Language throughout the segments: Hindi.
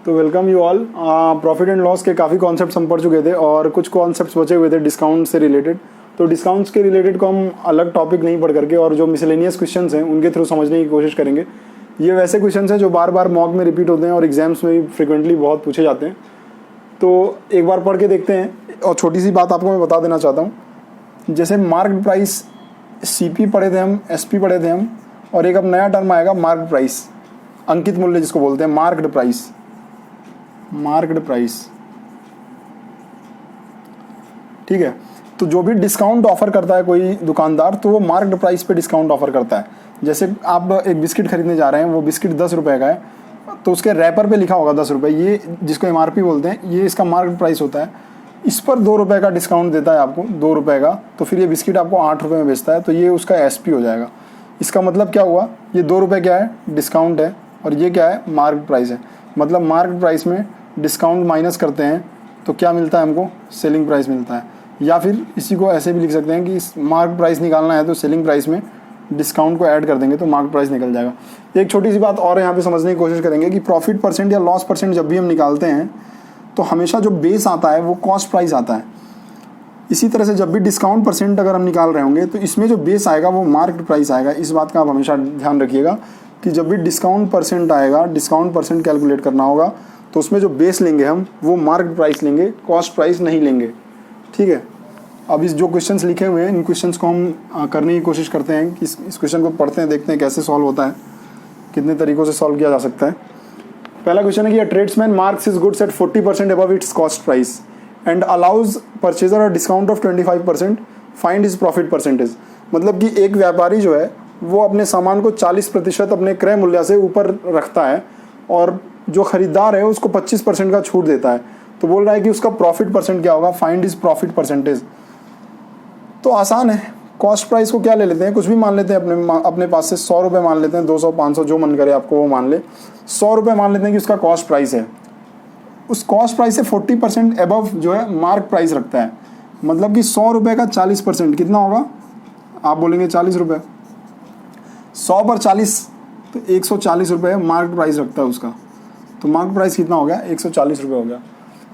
तो welcome you all. Profit and loss के काफ़ी कॉन्सेप्ट्स हम पढ़ चुके थे और कुछ कॉन्सेप्ट्स बचे हुए थे डिस्काउंट से रिलेटेड। तो डिस्काउंट्स के रिलेटेड को हम अलग टॉपिक नहीं पढ़ करके और जो मिसलेनियस क्वेश्चंस हैं उनके थ्रू समझने की कोशिश करेंगे। ये वैसे क्वेश्चंस हैं जो बार बार मॉक में रिपीट होते हैं और एग्जाम्स में भी फ्रिक्वेंटली बहुत पूछे जाते हैं। तो एक बार पढ़ के देखते हैं। और छोटी सी बात आपको मैं बता देना चाहता हूँ, जैसे मार्केट प्राइस CP पढ़े थे हम, SP पढ़े थे हम, और एक अब नया टर्म आएगा मार्केट प्राइस, अंकित मूल्य जिसको बोलते हैं, मार्केट प्राइस। ठीक है। तो जो भी डिस्काउंट ऑफर करता है कोई दुकानदार, तो वो मार्केट प्राइस पे डिस्काउंट ऑफर करता है। जैसे आप एक बिस्किट खरीदने जा रहे हैं, वो बिस्किट 10 रुपये का है, तो उसके रैपर पे लिखा होगा 10 रुपये, ये जिसको MRP बोलते हैं, ये इसका मार्केट प्राइस होता है। इस पर 2 रुपये का डिस्काउंट देता है आपको, 2 रुपये का, तो फिर ये बिस्किट आपको 8 रुपये में बेचता है, तो ये उसका SP हो जाएगा। इसका मतलब क्या हुआ, ये 2 रुपये क्या है, डिस्काउंट है, और ये क्या है, मार्केट प्राइस है। मतलब मार्केट प्राइस में डिस्काउंट माइनस करते हैं तो क्या मिलता है हमको, सेलिंग प्राइस मिलता है। या फिर इसी को ऐसे भी लिख सकते हैं कि इस मार्केट प्राइस निकालना है तो सेलिंग प्राइस में डिस्काउंट को ऐड कर देंगे तो मार्केट प्राइस निकल जाएगा। एक छोटी सी बात और यहाँ पे समझने की कोशिश करेंगे कि प्रॉफिट परसेंट या लॉस परसेंट जब भी हम निकालते हैं तो हमेशा जो बेस आता है वो कॉस्ट प्राइस आता है। इसी तरह से जब भी डिस्काउंट परसेंट अगर हम निकाल रहे होंगे तो इसमें जो बेस आएगा वो मार्केट प्राइस आएगा। इस बात का आप हमेशा ध्यान रखिएगा कि जब भी डिस्काउंट परसेंट आएगा, डिस्काउंट परसेंट कैलकुलेट करना होगा, तो उसमें जो बेस लेंगे हम वो मार्केट प्राइस लेंगे, कॉस्ट प्राइस नहीं लेंगे। ठीक है। अब इस जो क्वेश्चंस लिखे हुए हैं, इन क्वेश्चंस को हम करने की कोशिश करते हैं कि इस क्वेश्चन को पढ़ते हैं, देखते हैं कैसे सॉल्व होता है, कितने तरीक़ों से सॉल्व किया जा सकता है। पहला क्वेश्चन है कि tradesman marks his goods at 40% above it's cost price and allows purchaser a discount of 25%, find his profit percentage. मतलब कि एक व्यापारी जो है वो अपने सामान को 40% अपने क्रय मूल्य से ऊपर रखता है और जो खरीदार है उसको 25% का छूट देता है। तो बोल रहा है कि उसका प्रॉफिट परसेंट क्या होगा, फाइंड हिज प्रॉफिट परसेंटेज। तो आसान है, कॉस्ट प्राइस को क्या ले लेते हैं, कुछ भी मान लेते हैं, अपने पास से 100 रुपये मान लेते हैं, 200 500 जो मन करे आपको वो मान ले। 100 रुपये मान लेते हैं कि उसका कॉस्ट प्राइस है। उस कॉस्ट प्राइस से 40% अबव जो है मार्क प्राइस रखता है। मतलब कि 100 रुपये का 40% कितना होगा, आप बोलेंगे 40 रुपये। 100 पर 40 तो 140 रुपये मार्क प्राइस रखता है उसका। तो मार्क प्राइस कितना हो गया, 140 रुपये हो गया।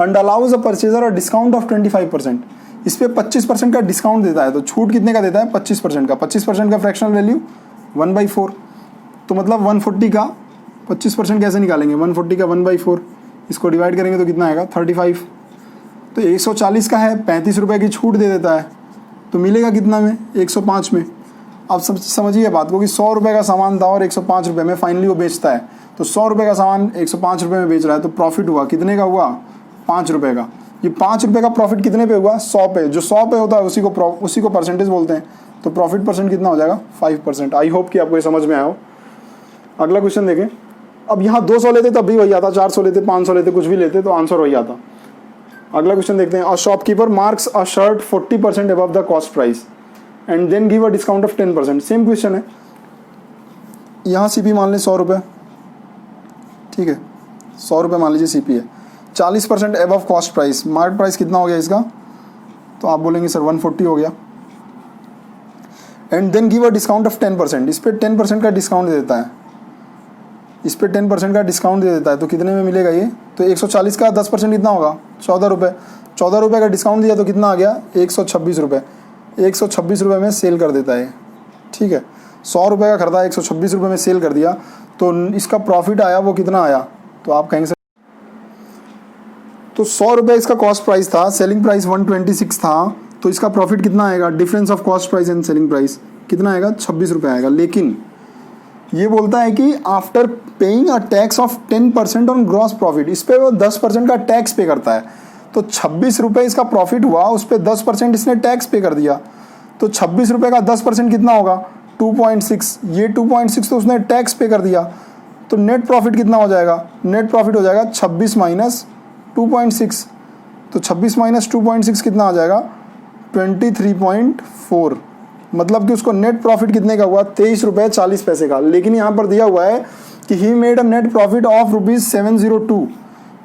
And allows a purchaser a discount of 25%, इस पर 25% का डिस्काउंट देता है। तो छूट कितने का देता है, 25% का। 25% का फ्रैक्शनल वैल्यू 1/4, तो मतलब 140 का 25% कैसे निकालेंगे, 140 का 1/4, इसको डिवाइड करेंगे तो कितना आएगा, 35। तो 140 का है, 35 रुपये की छूट दे देता है, तो मिलेगा कितना में, 105 में। अब समझिए बात को कि 100 रुपये का सामान था और 105 रुपये में फाइनली वो बेचता है। तो 100 रुपये का सामान 105 रुपये में बेच रहा है, तो प्रॉफिट हुआ कितने का हुआ, 5 रुपये का। ये 5 रुपये का प्रॉफिट कितने पे हुआ, 100 पे। जो 100 पे होता है उसी को परसेंटेज बोलते हैं। तो प्रॉफिट परसेंट कितना हो जाएगा, 5%। आई होप कि आपको ये समझ में आया हो। अगला क्वेश्चन देखें। अब यहाँ 200 लेते तब भी वही आता, 400 लेते, 500 लेते, कुछ भी लेते तो आंसर वही आता। अगला क्वेश्चन देखते हैं। A shopkeeper marks a shirt 40% above the cost price and then give a discount of 10%। Same question है। यहाँ CP मान लें 100 रुपये, ठीक है, 100 रुपये मान लीजिए CP है। 40% above cost price, market price कितना हो गया इसका, तो आप बोलेंगे सर 140 हो गया। And then give a discount of 10%, इस पर 10% का डिस्काउंट दे देता है, इस पर 10% का डिस्काउंट दे देता है। तो कितने में मिलेगा ये, तो 140 का 10% कितना होगा, 14 रुपये। 14 रुपये का डिस्काउंट दिया तो कितना आ गया, 126 रुपये। 126 रुपये में सेल कर देता है, ठीक है। 100 रुपये का खरीदा, 126 रुपये में सेल कर दिया, तो इसका प्रॉफिट आया वो कितना आया, तो आप कहेंगे तो 100 रुपये इसका कॉस्ट प्राइस था, सेलिंग प्राइस 126 था, तो इसका प्रॉफिट कितना आएगा, difference of cost price and selling price कितना आएगा, 26 रुपये आएगा। लेकिन ये बोलता है कि after paying a tax of 10% on gross profit, इस पर वो 10% का टैक्स पे करता है। तो 26 रुपये इसका प्रॉफिट हुआ, उस पर 10% इसने टैक्स पे कर दिया। तो 26 रुपये का 10% कितना होगा, 2.6। ये 2.6 तो उसने टैक्स पे कर दिया, तो नेट प्रॉफिट कितना हो जाएगा, नेट प्रॉफिट हो जाएगा 26 माइनस 2.6। तो 26 माइनस 2.6 कितना आ जाएगा, 23.4। मतलब कि उसको नेट प्रॉफिट कितने का हुआ, 23 रुपये 40 पैसे का। लेकिन यहाँ पर दिया हुआ है कि he made a net profit of ₹702,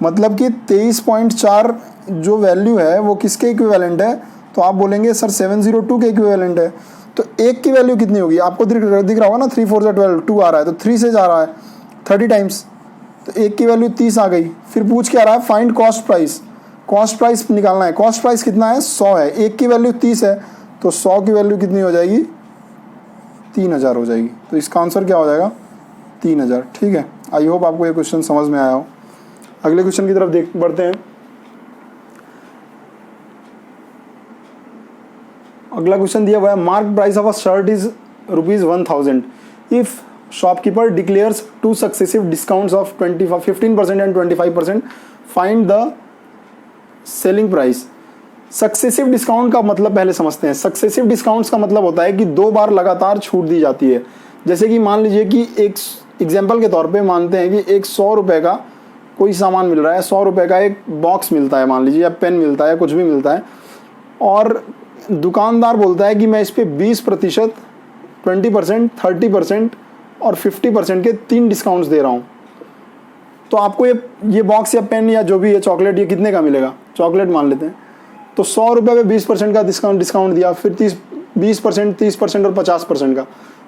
मतलब कि 23.4 जो वैल्यू है वो किसके इक्विवेलेंट है, तो आप बोलेंगे सर 702 के इक्विवेलेंट है। तो एक की वैल्यू कितनी होगी, आपको दिख रहा होगा ना, 3 4 12, 2 आ रहा है, तो 3 से जा रहा है 30 टाइम्स, तो एक की वैल्यू 30 आ गई। फिर पूछ क्या रहा है, find cost price. Cost price निकालना है। कॉस्ट प्राइस कितना है, 100 है। एक की वैल्यू 30 है, तो 100 की वैल्यू कितनी हो जाएगी, 3000 हो जाएगी। तो इसका आंसर क्या हो जाएगा, 3000। ठीक है, आई होप आपको ये क्वेश्चन समझ में आया हो। अगले क्वेश्चन की तरफ देख बढ़ते हैं। अगला क्वेश्चन दिया हुआ है, mark price of a shirt is ₹1000 if shopkeeper declares 2 successive discounts of 15% and 25%, find the selling price. Successive discount का मतलब पहले समझते हैं। सक्सेसिव डिस्काउंट्स का मतलब होता है कि 2 बार लगातार छूट दी जाती है। जैसे कि मान लीजिए कि एक एग्जाम्पल के तौर पे मानते हैं कि एक 100 रुपये का कोई सामान मिल रहा है, 100 रुपये का एक बॉक्स मिलता है मान लीजिए, या पेन मिलता है, कुछ भी मिलता है, और दुकानदार बोलता है कि मैं इस पर 20%, 20%, 30% और 50% के 3 डिस्काउंट्स दे रहा हूँ। तो आपको ये बॉक्स या पेन या जो भी है, चॉकलेट, ये कितने का मिलेगा, चॉकलेट मान लेते हैं। तो 100 रुपये पे 20% का डिस्काउंट दिया, फिर 20%, 30% और 50% का।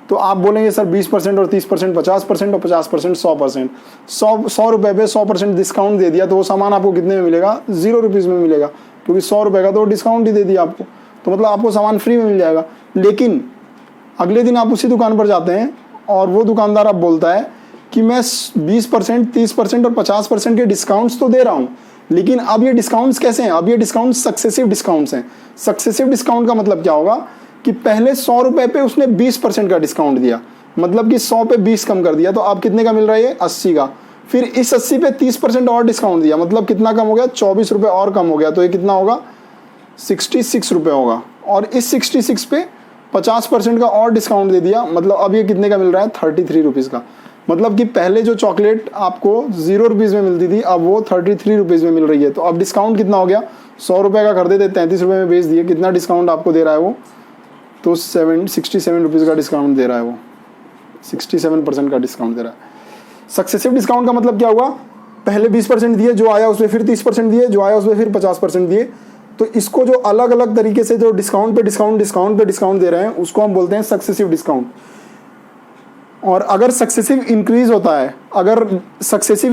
तो आप बोलेंगे सर 20% और 30%, 50% और 50%, 100%। 100 रुपये पे 100% डिस्काउंट दे दिया, तो वो सामान आपको कितने में मिलेगा, ₹0 में मिलेगा, क्योंकि 100 रुपये का तो डिस्काउंट ही दे दिया आपको। तो मतलब आपको सामान फ्री में मिल जाएगा। लेकिन अगले दिन आप उसी दुकान पर जाते हैं और वो दुकानदार अब बोलता है कि मैं 20%, 30% और 50% के डिस्काउंट्स तो दे रहा हूँ, लेकिन अब ये डिस्काउंट्स कैसे हैं, अब ये डिस्काउंट सक्सेसिव डिस्काउंट्स हैं। सक्सेसिव डिस्काउंट का मतलब क्या होगा कि पहले 100 रुपये पे उसने 20% का डिस्काउंट दिया, मतलब कि 100 पे 20 कम कर दिया, तो अब कितने का मिल रहा है, ये 80 का। फिर इस 80 पे 30% और डिस्काउंट दिया, मतलब कितना कम हो गया, 24 रुपये और कम हो गया, तो ये कितना होगा, 66 रुपये होगा। और इस 66 पे 50% का और डिस्काउंट दे दिया, मतलब अब ये कितने का मिल रहा है, 33 रुपीज़ का। मतलब कि पहले जो चॉकलेट आपको ₹0 में मिलती थी, अब वो 33 रुपीज़ में मिल रही है। तो अब डिस्काउंट कितना हो गया, 100 रुपये का कर देते, 33 रुपये में बेच दिए, कितना डिस्काउंट आपको दे रहा है वो, तो 67 रुपीज़ का डिस्काउंट दे रहा है वो, 67% का डिस्काउंट दे रहा है। सक्सेसिव डिस्काउंट का मतलब क्या हुआ, पहले 20% दिए, जो आया उसमें फिर 30% दिए, जो आया उसमें फिर 50% दिए। तो इसको जो अलग अलग तरीके से जो डिस्काउंट पे डिस्काउंट दे रहे हैं, उसको हम बोलते हैं सक्सेसिव डिस्काउंट। और अगर सक्सेसिव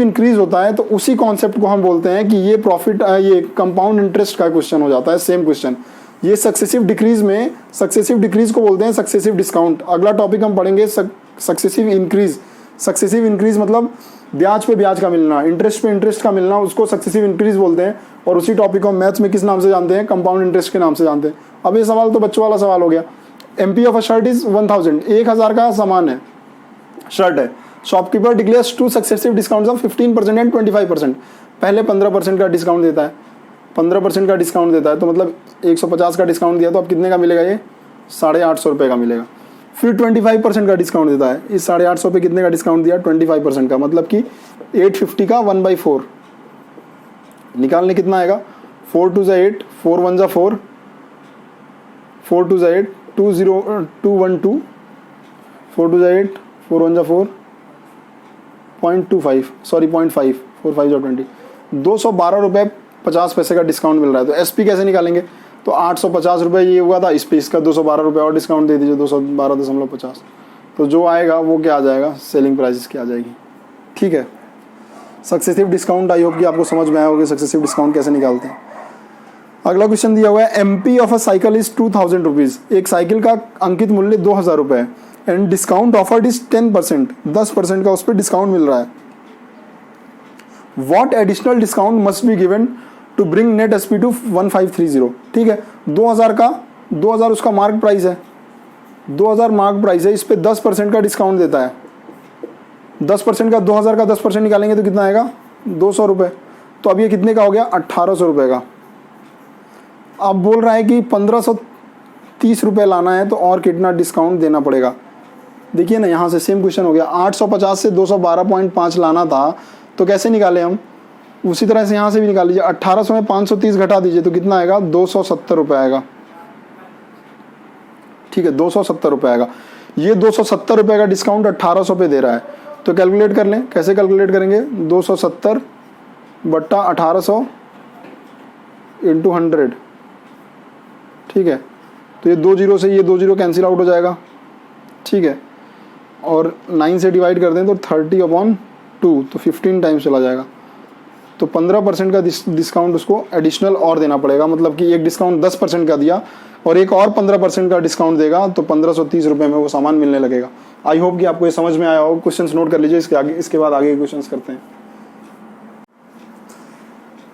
इंक्रीज होता है तो उसी कॉन्सेप्ट को हम बोलते हैं कि ये प्रॉफिट, ये कंपाउंड इंटरेस्ट का क्वेश्चन हो जाता है, सेम क्वेश्चन। ये सक्सेसिव डिक्रीज को बोलते हैं सक्सेसिव डिस्काउंट। अगला टॉपिक हम पढ़ेंगे सक्सेसिव इंक्रीज मतलब ब्याज पे ब्याज का मिलना, इंटरेस्ट पे इंटरेस्ट का मिलना, उसको सक्सेसिव इंक्रीज बोलते हैं। और उसी टॉपिक को मैथ्स में किस नाम से जानते हैं, कंपाउंड इंटरेस्ट के नाम से जानते हैं। अब ये सवाल तो बच्चों वाला सवाल हो गया। MP of a shirt is 1000, 1000 का सामान है, शर्ट है। Shopkeeper declares 2 successive discounts of 15% and 25%। पहले 15% का डिस्काउंट देता है, 15% का डिस्काउंट देता है, तो मतलब 150 का डिस्काउंट दिया, तो अब कितने का मिलेगा, ये 850 रुपये का मिलेगा। फिर 25% का डिस्काउंट देता है, इस 850 पे कितने का डिस्काउंट दिया, 25% का, मतलब कि 850 का 1/4 निकालने कितना आएगा, 4 2 8, 4 1 4, 4 2 8, 2 0 2 1 2, 4 2 8, 4 1 4, 0.25, सॉरी 0.5, 4 5 20, 212 रुपये 50 पैसे का डिस्काउंट मिल रहा है। तो SP कैसे निकालेंगे, तो 850 रुपये ये हुआ था, इस पे इसका 212 रुपये और डिस्काउंट दे दीजिए, 212.50, तो जो आएगा वो क्या आ जाएगा, सेलिंग प्राइस की आ जाएगी। ठीक है, सक्सेसिव डिस्काउंट आई होप कि आपको समझ में आया होगा सक्सेसिव डिस्काउंट कैसे निकालते हैं। अगला क्वेश्चन दिया हुआ है, MP of a cycle is 2000 rupees. एक साइकिल का अंकित मूल्य 2000 रुपये है, एंड डिस्काउंट ऑफर्ड इज 10%, 10% का उस पर डिस्काउंट मिल रहा है। What additional discount must be given to bring net SP to 1530। ठीक है, 2000 उसका मार्क प्राइस है, 2000 मार्क प्राइस है, इस पर 10% का डिस्काउंट देता है। 10% का, 2000 का 10% निकालेंगे तो कितना आएगा, 200 रुपये। तो अब ये कितने का हो गया, 1800 रुपये का। अब बोल रहा है कि 1530 रुपये लाना है, तो और कितना डिस्काउंट देना पड़ेगा। देखिए ना, यहाँ से सेम क्वेश्चन हो गया, 850 से 212.5 लाना था, तो कैसे निकाले हम, उसी तरह से यहाँ से भी निकाल लीजिए। 1800 में 530 घटा दीजिए, तो कितना आएगा, 270 रुपये आएगा। ठीक है, 270 रुपये आएगा। ये 270 रुपये का डिस्काउंट 1800 पे दे रहा है, तो कैलकुलेट कर लें, कैसे कैलकुलेट करेंगे, 270 बट्टा 1800 इंटू 100। ठीक है, तो ये 2 जीरो से ये 2 जीरो कैंसिल आउट हो जाएगा। ठीक है, और 9 से डिवाइड कर दें तो 30/2 2 तो 15 टाइम्स चला जाएगा। तो 15% का डिस्काउंट उसको एडिशनल और देना पड़ेगा, मतलब कि एक डिस्काउंट 10% का दिया और एक और 15% का डिस्काउंट देगा तो 1530 रुपये में वो सामान मिलने लगेगा। आई होप कि आपको ये समझ में आया हो। क्वेश्चंस नोट कर लीजिए, इसके बाद आगे क्वेश्चंस करते हैं।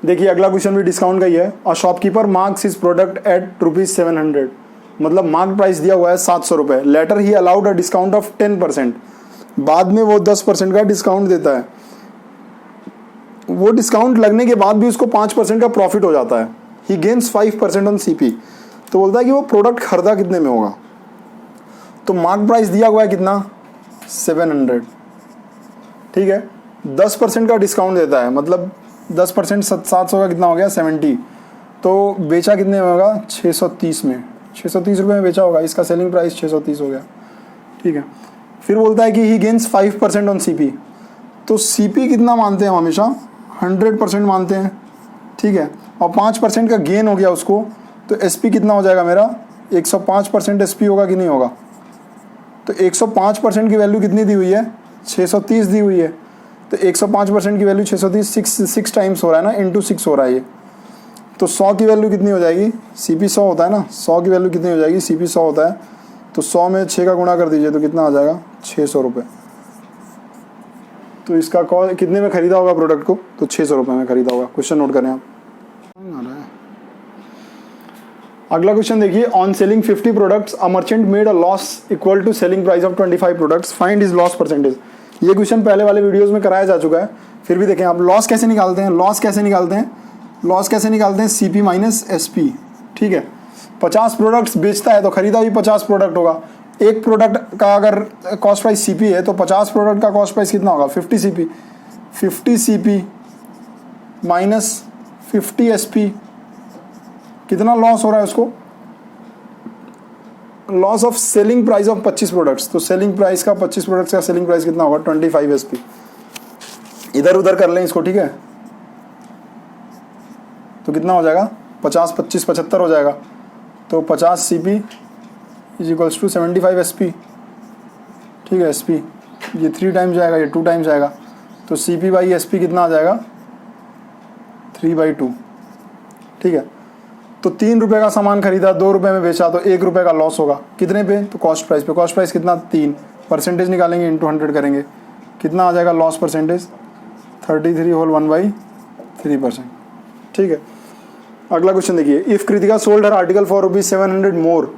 देखिए अगला क्वेश्चन भी डिस्काउंट का ही है। A shopkeeper marks his product at ₹700, मतलब मार्क प्राइस दिया हुआ है 700 रुपये। लेटर ही अलाउड अ डिस्काउंट ऑफ 10%, बाद में वो 10% का डिस्काउंट देता है। वो डिस्काउंट लगने के बाद भी उसको 5% का प्रॉफिट हो जाता है। ही गेन्स 5% ऑन सीपी। तो बोलता है कि वो प्रोडक्ट खरीदा कितने में होगा। तो मार्क प्राइस दिया हुआ है कितना, 700, ठीक है। 10% का डिस्काउंट देता है, मतलब 10% 700 का कितना हो गया, 70। तो बेचा कितने में होगा, 630 में, 630 रुपये में बेचा होगा। इसका सेलिंग प्राइस 630 हो गया, ठीक है। फिर बोलता है कि ही गेन्स 5% ऑन सीपी। तो सीपी कितना मानते हैं हम हमेशा, 100% मानते हैं, ठीक है। और 5% का गेन हो गया उसको, तो एसपी कितना हो जाएगा मेरा, 105% एसपी होगा कि नहीं होगा। तो 105% की वैल्यू कितनी दी हुई है, 630 दी हुई है। तो 105% की वैल्यू 630 6 टाइम्स हो रहा है ना, इंटू 6 हो रहा है ये। तो 100 की वैल्यू कितनी हो जाएगी, सीपी 100 होता है ना, 100 की वैल्यू कितनी हो जाएगी, सीपी 100 होता है। तो 100 में 6 का गुणा कर दीजिए तो कितना आ जाएगा, 600 रुपये। तो इसका कॉल कितने में खरीदा होगा प्रोडक्ट को, तो 600 रुपये में खरीदा होगा। क्वेश्चन नोट करें आप। अगला क्वेश्चन देखिए, on selling 50 products a merchant made a loss equal to selling price of 25 products, find his loss percentage. ये क्वेश्चन पहले वाले वीडियोस में कराया जा चुका है, फिर भी देखें आप। लॉस कैसे निकालते हैं, लॉस कैसे निकालते हैं, लॉस कैसे निकालते हैं, सीपी माइनस एसपी, ठीक है। 50 प्रोडक्ट्स बेचता है तो खरीदा भी 50 प्रोडक्ट होगा। एक प्रोडक्ट का अगर कॉस्ट प्राइस सीपी है तो 50 प्रोडक्ट का कॉस्ट प्राइस कितना होगा, 50 सीपी। 50 सीपी माइनस 50 एसपी, कितना लॉस हो रहा है उसको, loss of selling price of 25 products. तो सेलिंग प्राइस का 25 प्रोडक्ट्स का सेलिंग प्राइस कितना होगा, 25 एसपी। इधर उधर कर लें इसको, ठीक है। तो कितना हो जाएगा, 50 25 75 हो जाएगा। तो 50 CP is equals to 75 SP, ठीक है। एसपी ये 3 टाइम्स जाएगा, ये 2 टाइम्स आएगा। तो सीपी बाई एसपी कितना आ जाएगा, 3/2, ठीक है। तो 3 रुपये का सामान खरीदा, 2 रुपये में बेचा, तो 1 रुपये का लॉस होगा। कितने पे, तो कॉस्ट प्राइस पे। कॉस्ट प्राइस कितना, 3, परसेंटेज निकालेंगे, इंटू 100 करेंगे, कितना आ जाएगा लॉस परसेंटेज, 33 होल 1/3%, ठीक है। अगला क्वेश्चन देखिए, if Kritika sold her article for ₹700 मोर,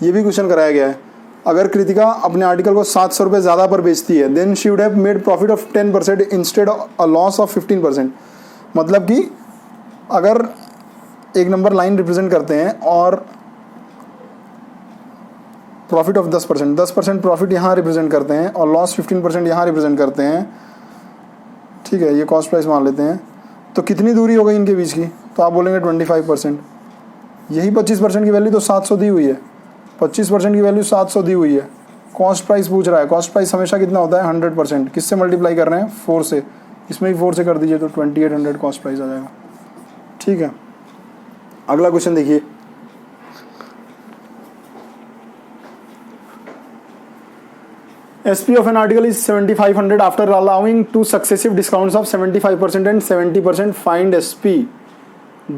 ये भी क्वेश्चन कराया गया है। अगर कृतिका अपने आर्टिकल को 700 रुपये ज़्यादा पर बेचती है, then she would have made profit of 10% instead a loss of 15%। मतलब कि अगर एक नंबर लाइन रिप्रेजेंट करते हैं और प्रॉफिट ऑफ 10% प्रॉफिट यहाँ रिप्रेजेंट करते हैं और लॉस 15% यहाँ रिप्रेजेंट करते हैं, ठीक है। ये कॉस्ट प्राइस मान लेते हैं। तो कितनी दूरी हो गई इनके बीच की, तो आप बोलेंगे 25%। यही 25% की वैल्यू तो 700 दी हुई है, 25% की वैल्यू 700 दी हुई है। कॉस्ट प्राइस पूछ रहा है, कॉस्ट प्राइस हमेशा कितना होता है, 100%। किससे मल्टीप्लाई कर रहे हैं, 4 से। इसमें भी 4 से कर दीजिए तो 2800 कॉस्ट प्राइस आ जाएगा, ठीक है। अगला क्वेश्चन देखिए, SP of an article is 7500 after allowing 2 successive discounts of 75% and 70%, find SP।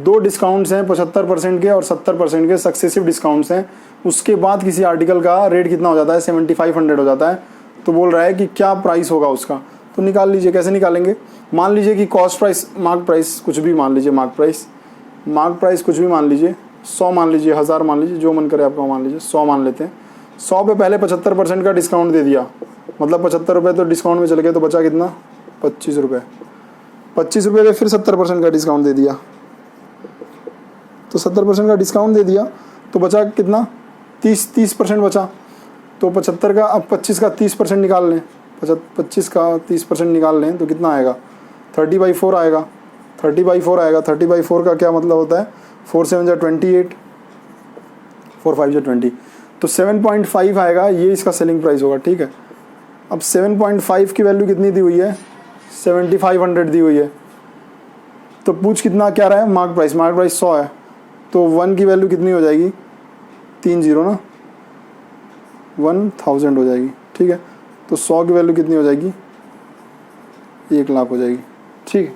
2 discounts हैं 75% के और 70% के सक्सेसिव डिस्काउंट्स हैं। उसके बाद किसी आर्टिकल का रेट कितना हो जाता है, 7500 हो जाता है। तो बोल रहा है कि क्या प्राइस होगा उसका, तो निकाल लीजिए। कैसे निकालेंगे, मान लीजिए कि कॉस्ट प्राइस, मार्क प्राइस कुछ भी मान लीजिए, मार्क प्राइस कुछ भी मान लीजिए, 100 मान लीजिए, 1000 मान लीजिए, जो मन करे आपका मान लीजिए। 100 मान लेते हैं। 100 पे पहले 75% का डिस्काउंट दे दिया, मतलब 75 रुपये तो डिस्काउंट में चले गए, तो बचा कितना, 25 रुपये। 25 रुपये पे फिर 70% का डिस्काउंट दे दिया, तो 70% का डिस्काउंट दे दिया तो बचा कितना, 30% बचा। तो 75 का, अब 25 का 30% निकाल लें, 25 का 30% निकाल लें तो कितना आएगा, 30/4 आएगा। 30/4 आएगा। 30/4 का क्या मतलब होता है, 4 7 जा 28, 4 5 जा 20, तो 7.5 आएगा। ये इसका सेलिंग प्राइस होगा, ठीक है। अब 7.5 की वैल्यू कितनी दी हुई है, 7500 दी हुई है। तो पूछ कितना क्या रहा है, मार्क प्राइस 100 है, तो 1 की वैल्यू कितनी हो जाएगी, 3 0 ना, 1000 हो जाएगी, ठीक है। तो 100 की वैल्यू कितनी हो जाएगी, 1 लाख हो जाएगी। ठीक है,